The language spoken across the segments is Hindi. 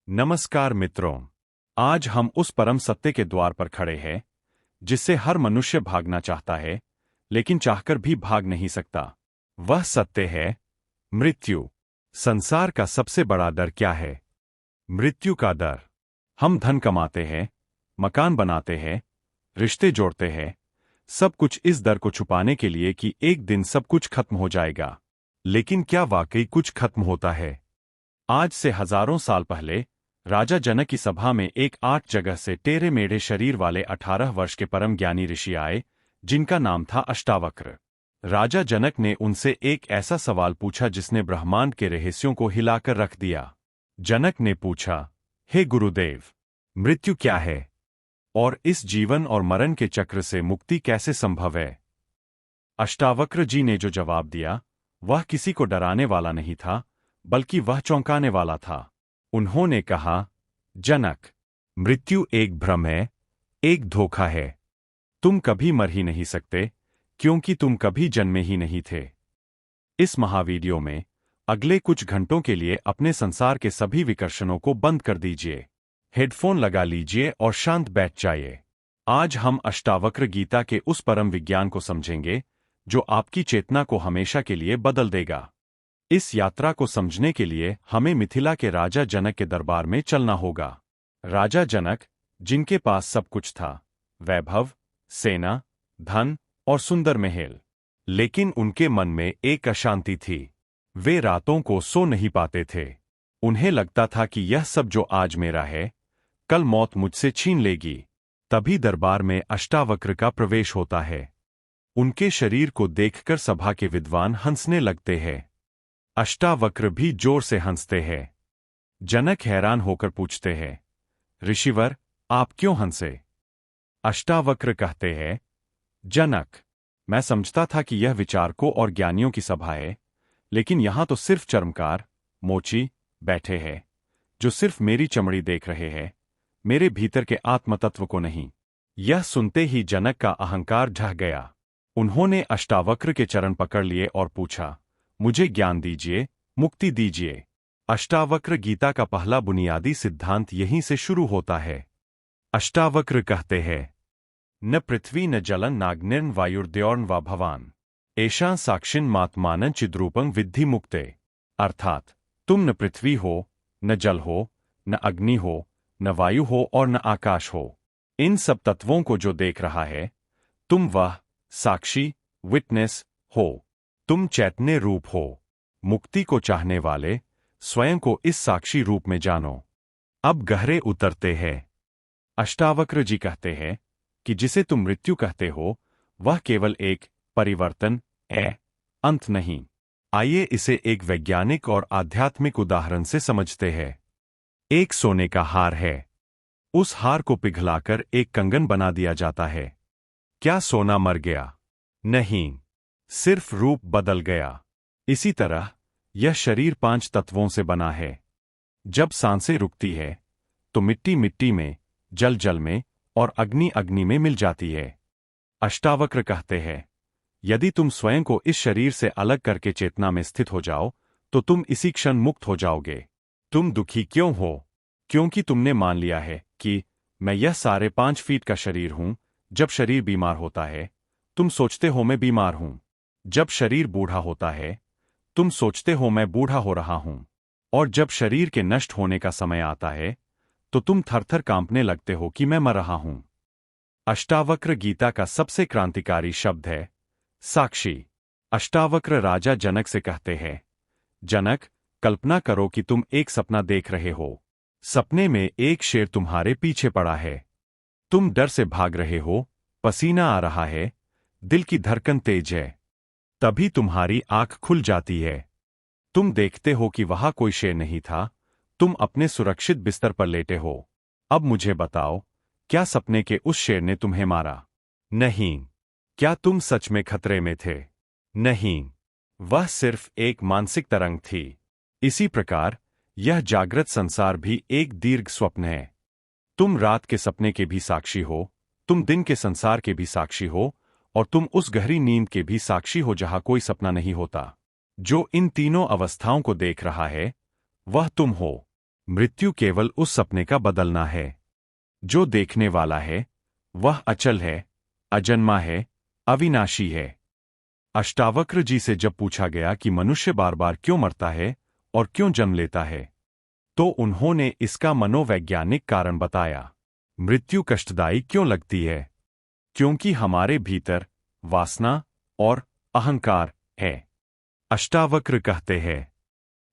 नमस्कार मित्रों। आज हम उस परम सत्य के द्वार पर खड़े हैं जिससे हर मनुष्य भागना चाहता है लेकिन चाहकर भी भाग नहीं सकता। वह सत्य है मृत्यु। संसार का सबसे बड़ा डर क्या है? मृत्यु का डर। हम धन कमाते हैं, मकान बनाते हैं, रिश्ते जोड़ते हैं, सब कुछ इस डर को छुपाने के लिए कि एक दिन सब कुछ खत्म हो जाएगा। लेकिन क्या वाकई कुछ खत्म होता है? आज से हजारों साल पहले राजा जनक की सभा में एक 8 जगह से टेढ़े मेढ़े शरीर वाले 18 वर्ष के परम ज्ञानी ऋषि आए जिनका नाम था अष्टावक्र। राजा जनक ने उनसे एक ऐसा सवाल पूछा जिसने ब्रह्मांड के रहस्यों को हिलाकर रख दिया। जनक ने पूछा, हे गुरुदेव, मृत्यु क्या है और इस जीवन और मरण के चक्र से मुक्ति कैसे संभव है? अष्टावक्र जी ने जो जवाब दिया वह किसी को डराने वाला नहीं था बल्कि वह चौंकाने वाला था। उन्होंने कहा, जनक, मृत्यु एक भ्रम है, एक धोखा है। तुम कभी मर ही नहीं सकते क्योंकि तुम कभी जन्मे ही नहीं थे। इस महावीडियो में अगले कुछ घंटों के लिए अपने संसार के सभी विकर्षणों को बंद कर दीजिए, हेडफोन लगा लीजिए और शांत बैठ जाइए। आज हम अष्टावक्र गीता के उस परम विज्ञान को समझेंगे जो आपकी चेतना को हमेशा के लिए बदल देगा। इस यात्रा को समझने के लिए हमें मिथिला के राजा जनक के दरबार में चलना होगा। राजा जनक, जिनके पास सब कुछ था, वैभव, सेना, धन और सुंदर महल, लेकिन उनके मन में एक अशांति थी। वे रातों को सो नहीं पाते थे। उन्हें लगता था कि यह सब जो आज मेरा है, कल मौत मुझसे छीन लेगी। तभी दरबार में अष्टावक्र का प्रवेश होता है। उनके शरीर को देखकर सभा के विद्वान हंसने लगते हैं। अष्टावक्र भी जोर से हंसते हैं। जनक हैरान होकर पूछते हैं, ऋषिवर, आप क्यों हंसे? अष्टावक्र कहते हैं, जनक, मैं समझता था कि यह विचारकों और ज्ञानियों की सभा है, लेकिन यहां तो सिर्फ चर्मकार, मोची बैठे हैं जो सिर्फ मेरी चमड़ी देख रहे हैं, मेरे भीतर के आत्मतत्व को नहीं। यह सुनते ही जनक का अहंकार ढह गया। उन्होंने अष्टावक्र के चरण पकड़ लिए और पूछा, मुझे ज्ञान दीजिए, मुक्ति दीजिए। अष्टावक्र गीता का पहला बुनियादी सिद्धांत यहीं से शुरू होता है। अष्टावक्र कहते हैं, न पृथ्वी न जलन नाग्निर्न वायुर्द्योर्न वा भवान ऐशां साक्षिन मात्मानं चिद्रूपं विद्धि मुक्ते। अर्थात तुम न पृथ्वी हो, न जल हो, न अग्नि हो, न वायु हो और न आकाश हो। इन सब तत्वों को जो देख रहा है, तुम वह साक्षी, विटनेस हो। तुम चैतन्य रूप हो। मुक्ति को चाहने वाले स्वयं को इस साक्षी रूप में जानो। अब गहरे उतरते हैं। अष्टावक्र जी कहते हैं कि जिसे तुम मृत्यु कहते हो वह केवल एक परिवर्तन है, अंत नहीं। आइए इसे एक वैज्ञानिक और आध्यात्मिक उदाहरण से समझते हैं। एक सोने का हार है। उस हार को पिघलाकर एक कंगन बना दिया जाता है। क्या सोना मर गया? नहीं, सिर्फ रूप बदल गया। इसी तरह यह शरीर 5 तत्वों से बना है। जब सांसें रुकती है तो मिट्टी मिट्टी में, जल जल में और अग्नि अग्नि में मिल जाती है। अष्टावक्र कहते हैं, यदि तुम स्वयं को इस शरीर से अलग करके चेतना में स्थित हो जाओ तो तुम इसी क्षण मुक्त हो जाओगे। तुम दुखी क्यों हो? क्योंकि तुमने मान लिया है कि मैं यह 5.5 फीट का शरीर हूं। जब शरीर बीमार होता है तुम सोचते हो मैं बीमार हूं। जब शरीर बूढ़ा होता है तुम सोचते हो मैं बूढ़ा हो रहा हूं। और जब शरीर के नष्ट होने का समय आता है तो तुम थरथर कांपने लगते हो कि मैं मर रहा हूं। अष्टावक्र गीता का सबसे क्रांतिकारी शब्द है साक्षी। अष्टावक्र राजा जनक से कहते हैं, जनक, कल्पना करो कि तुम एक सपना देख रहे हो। सपने में एक शेर तुम्हारे पीछे पड़ा है। तुम डर से भाग रहे हो, पसीना आ रहा है, दिल की धड़कन तेज है। तभी तुम्हारी आंख खुल जाती है। तुम देखते हो कि वहां कोई शेर नहीं था। तुम अपने सुरक्षित बिस्तर पर लेटे हो। अब मुझे बताओ, क्या सपने के उस शेर ने तुम्हें मारा? नहीं। क्या तुम सच में खतरे में थे? नहीं। वह सिर्फ एक मानसिक तरंग थी। इसी प्रकार यह जागृत संसार भी एक दीर्घ स्वप्न है। तुम रात के सपने के भी साक्षी हो, तुम दिन के संसार के भी साक्षी हो और तुम उस गहरी नींद के भी साक्षी हो जहां कोई सपना नहीं होता। जो इन तीनों अवस्थाओं को देख रहा है वह तुम हो। मृत्यु केवल उस सपने का बदलना है जो देखने वाला है। वह अचल है, अजन्मा है, अविनाशी है। अष्टावक्र जी से जब पूछा गया कि मनुष्य बार बार क्यों मरता है और क्यों जन्म लेता है, तो उन्होंने इसका मनोवैज्ञानिक कारण बताया। मृत्यु कष्टदायी क्यों लगती है? क्योंकि हमारे भीतर वासना और अहंकार है। अष्टावक्र कहते हैं,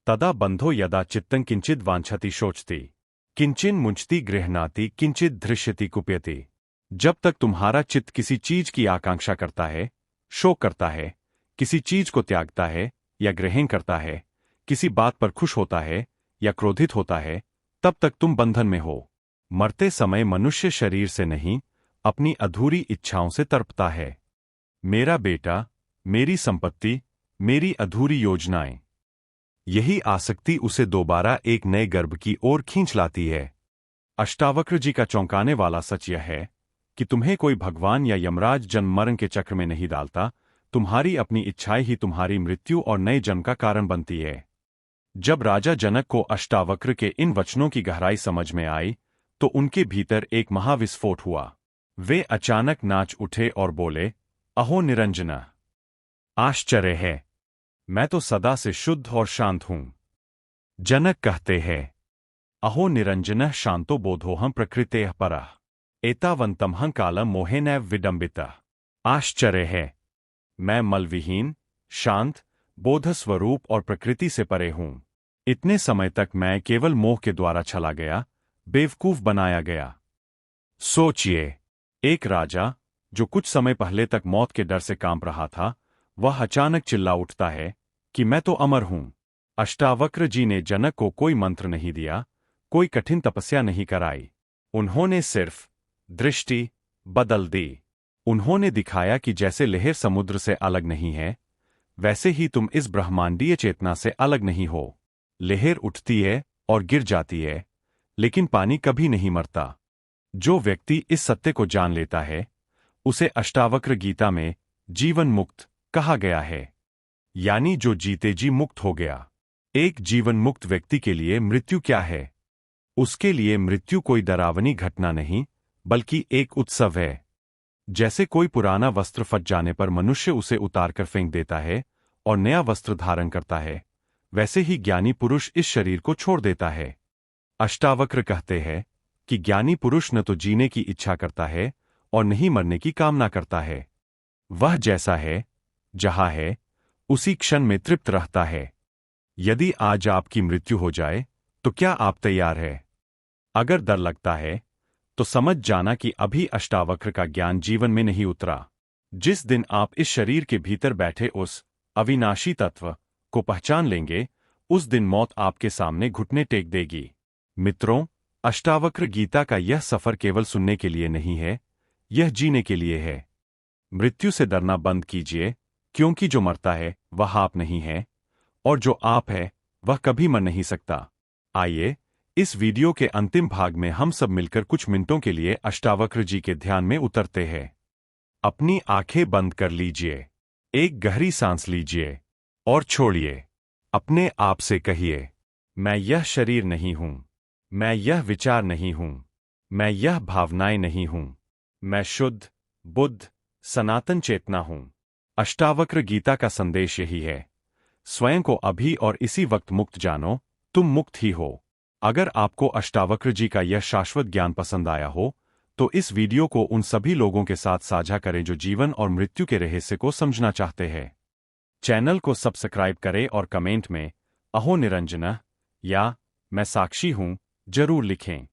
तदा बंधो यदा चित्तं किंचिद वांछति शोचति, किंचिन मुंचति गृह्णाति, किंचित धृष्यति कुप्यति। जब तक तुम्हारा चित्त किसी चीज की आकांक्षा करता है, शोक करता है, किसी चीज को त्यागता है या ग्रहण करता है, किसी बात पर खुश होता है या क्रोधित होता है, तब तक तुम बंधन में हो। मरते समय मनुष्य शरीर से नहीं, अपनी अधूरी इच्छाओं से तड़पता है। मेरा बेटा, मेरी संपत्ति, मेरी अधूरी योजनाएं। यही आसक्ति उसे दोबारा एक नए गर्भ की ओर खींच लाती है। अष्टावक्र जी का चौंकाने वाला सच यह है कि तुम्हें कोई भगवान या यमराज जन्म मरण के चक्र में नहीं डालता। तुम्हारी अपनी इच्छाएं ही तुम्हारी मृत्यु और नए जन्म का कारण बनती है। जब राजा जनक को अष्टावक्र के इन वचनों की गहराई समझ में आई, तो उनके भीतर एक महाविस्फोट हुआ। वे अचानक नाच उठे और बोले, अहो निरंजना! आश्चर्य है, मैं तो सदा से शुद्ध और शांत हूं। जनक कहते हैं, अहो निरंजनः शांतो बोधोहम प्रकृतेः परः, एतावन्तमहं कालम मोहेनैव विडम्बितः। आश्चर्य है, मैं मलविहीन, शांत, बोध स्वरूप और प्रकृति से परे हूं। इतने समय तक मैं केवल मोह के द्वारा छला गया, बेवकूफ बनाया गया। सोचिए, एक राजा जो कुछ समय पहले तक मौत के डर से कांप रहा था, वह अचानक चिल्ला उठता है कि मैं तो अमर हूं। अष्टावक्र जी ने जनक को कोई मंत्र नहीं दिया, कोई कठिन तपस्या नहीं कराई। उन्होंने सिर्फ दृष्टि बदल दी। उन्होंने दिखाया कि जैसे लहर समुद्र से अलग नहीं है, वैसे ही तुम इस ब्रह्मांडीय चेतना से अलग नहीं हो। लहर उठती है और गिर जाती है, लेकिन पानी कभी नहीं मरता। जो व्यक्ति इस सत्य को जान लेता है, उसे अष्टावक्र गीता में जीवन मुक्त कहा गया है, यानी जो जीते जी मुक्त हो गया। एक जीवन मुक्त व्यक्ति के लिए मृत्यु क्या है? उसके लिए मृत्यु कोई डरावनी घटना नहीं, बल्कि एक उत्सव है। जैसे कोई पुराना वस्त्र फट जाने पर मनुष्य उसे उतारकर फेंक देता है और नया वस्त्र धारण करता है, वैसे ही ज्ञानी पुरुष इस शरीर को छोड़ देता है। अष्टावक्र कहते हैं कि ज्ञानी पुरुष न तो जीने की इच्छा करता है और नहीं मरने की कामना करता है। वह जैसा है, जहां है, उसी क्षण में तृप्त रहता है। यदि आज आपकी मृत्यु हो जाए, तो क्या आप तैयार हैं? अगर डर लगता है, तो समझ जाना कि अभी अष्टावक्र का ज्ञान जीवन में नहीं उतरा। जिस दिन आप इस शरीर के भीतर बैठे उस अविनाशी तत्व को पहचान लेंगे, उस दिन मौत आपके सामने घुटने टेक देगी। मित्रों, अष्टावक्र गीता का यह सफर केवल सुनने के लिए नहीं है, यह जीने के लिए है। मृत्यु से डरना बंद कीजिए, क्योंकि जो मरता है वह आप नहीं है, और जो आप है वह कभी मर नहीं सकता। आइए, इस वीडियो के अंतिम भाग में हम सब मिलकर कुछ मिनटों के लिए अष्टावक्र जी के ध्यान में उतरते हैं। अपनी आंखें बंद कर लीजिए, एक गहरी सांस लीजिए और छोड़िए। अपने आप से कहिए, मैं यह शरीर नहीं हूं, मैं यह विचार नहीं हूं, मैं यह भावनाएं नहीं हूं, मैं शुद्ध, बुद्ध, सनातन चेतना हूं। अष्टावक्र गीता का संदेश यही है, स्वयं को अभी और इसी वक्त मुक्त जानो, तुम मुक्त ही हो। अगर आपको अष्टावक्र जी का यह शाश्वत ज्ञान पसंद आया हो, तो इस वीडियो को उन सभी लोगों के साथ साझा करें जो जीवन और मृत्यु के रहस्य को समझना चाहते हैं। चैनल को सब्सक्राइब करें और कमेंट में अहो निरंजना या मैं साक्षी हूं जरूर लिखें।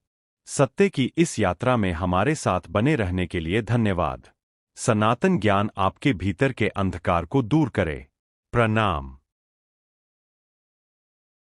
सत्य की इस यात्रा में हमारे साथ बने रहने के लिए धन्यवाद। सनातन ज्ञान आपके भीतर के अंधकार को दूर करे। प्रणाम।